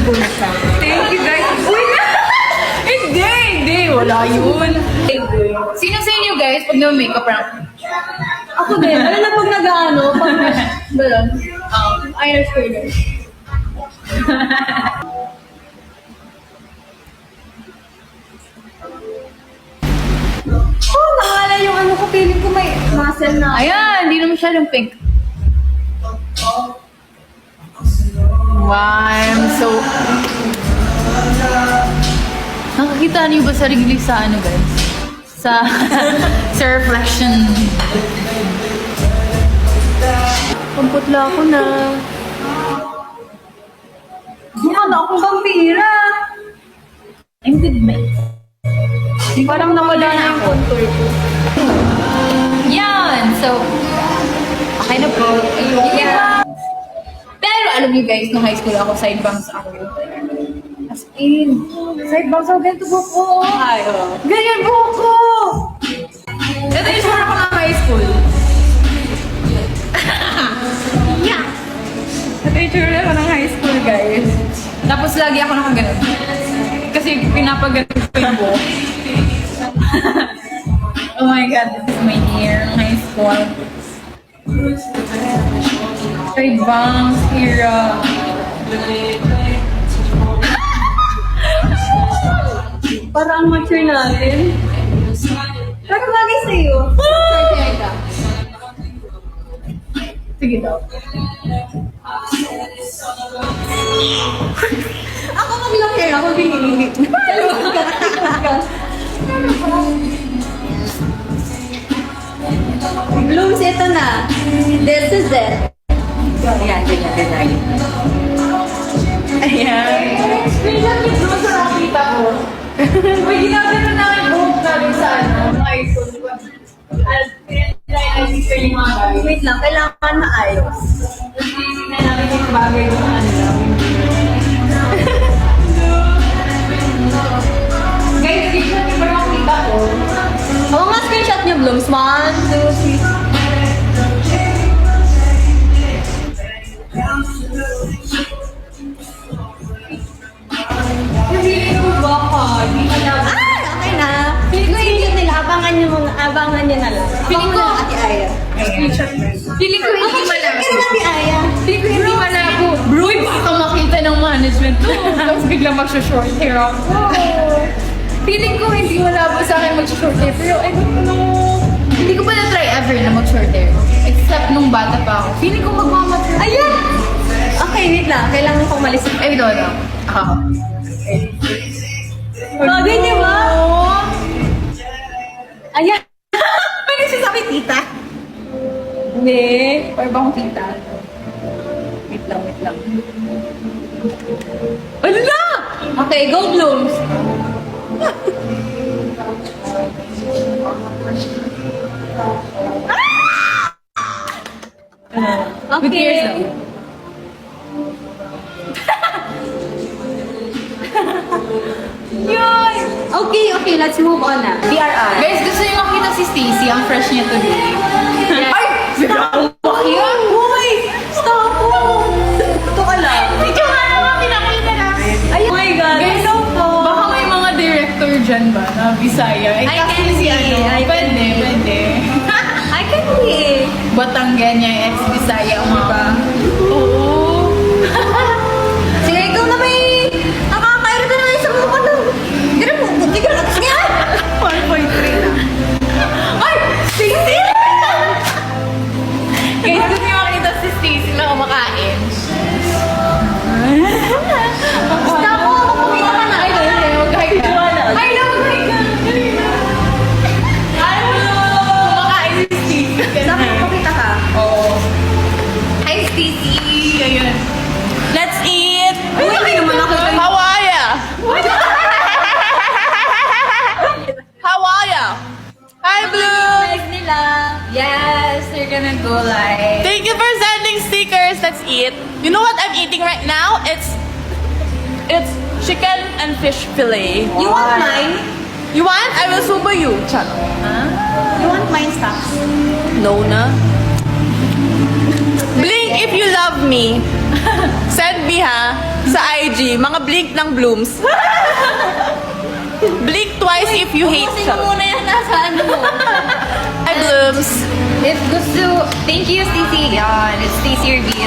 school siya. Thank you guys. Uy na! Hindi. Wala yun. Sino sa inyo guys, pag na-makeup rank? Ako din. Ano na pag nag-ano? Pag balon. Irish curler. Oh, nakala yung ano ko. Feeling ko may muscle na. Ayan, hindi na masyadong pink. Wow, I'm so... Nakakita niyo ba sarili sa ano guys? Sa reflection. Pamputla ako na. Ano akong vampira? I'm good, mate. Parang nawala na yung contour ko. Yan! So, okay na po. Yeah. Pero alam niyo guys, nung high school ako, side bangs ako. As in, side bangs ako, ganito po ko. Ganyan po ko! Ito yung sure ako ng high school. Yeah! Ito yung sure ako ng high school, guys. Tapos lagi ako nakaganon. Kasi pinapaganon ko yung buhok. Oh my god, this is my hair in high school. Side bangs, era. Parang mature natin. Pero bagay sa'yo. Sige daw. Ako mag-long hair. Ako binili. Blooms, ito na. This is it. Ayan, ganyan. Ayan. Screenshot yung doon sa nakita ko. May ginagawa namin buhok namin sa ano, high school. Diba? At pinag-i-answer yung mga bagay. Wait lang, kailangan maayos. Kasi na namin yung bagay yung ano namin. Guys, screenshot yung parang nakita ko. Oo nga, screenshot niyo, Blooms. 1, 2, 3. Hindi ko baka, hindi ka na. Ah, okay na. Feeling ko screenshot nila. Abangan niyo na lang. Feeling ko- Ate Aya. Feeling ko hindi malabo. Kaya Ate Aya. Feeling ko hindi malabo. Bro, baka makita ng management to. Tapos bigla mag-short hair ako. Feeling ko hindi malabo sa akin mag-short hair. Pero I don't know. Hindi ko pa na-try ever na mag-short hair. Except nung bata pa ako. Feeling ko magmamature. Ayan! Okay, wait lang. Kailangan ko umalis. Ay, ito. Bagay niyo ba? Ayan! Pwede siya sabi, tita. Hindi. Pwede ba akong tita? Wait lang. Ala! Okay, go Blooms. With ears Okay. though. Yun! Okay, let's move on na. DRI. Guys, gusto niyo makita si Stacy. Ang fresh niya today. Ay! Bigla yan! Uy! Stop po! Ito ka lang. Medyo nga naman pinakita namin. Ay, oh my God. Guys, Hello po. baka may mga director dyan ba na Bisaya? I can see. I can Pwede, see. pwede. I can hear. Batanggan niya, ex-Bisaya ang mga. Oo. Sige, ikaw na may... Nakakairo ka na sa mukha na. Gano'n mo, buti ka na. Sige! 1.3 na. Ay! Stacy! Guys, gusto niyo makita si Stacy na kumakain. Stop po! Magpakita ka na. Ay, hindi. Mag-hi ka. Ay, no, mag-hi ka. Dali na. Ano? Kumakain si Stacy. Stop, magpakita ka. Oo. Hi, Stacy! Ayun. Let's eat! Uy, hindi naman ako. How are ya? How are ya? Hi, Blue! Like nila. Yes, they're gonna go live. Thank you for sending stickers. Let's eat. You know what I'm eating right now? It's chicken and fish fillet. You want mine? You want? I will super you. Chano. You want mine, stop. No na. Blink if you love me. Send me ha. sa IG, mga blink ng blooms. Blink twice if you hate Kasi siya. muna yan nasa ano mo. Ay, blooms. If gusto, thank you, Stacey. Yan, it's Stacey Reveal.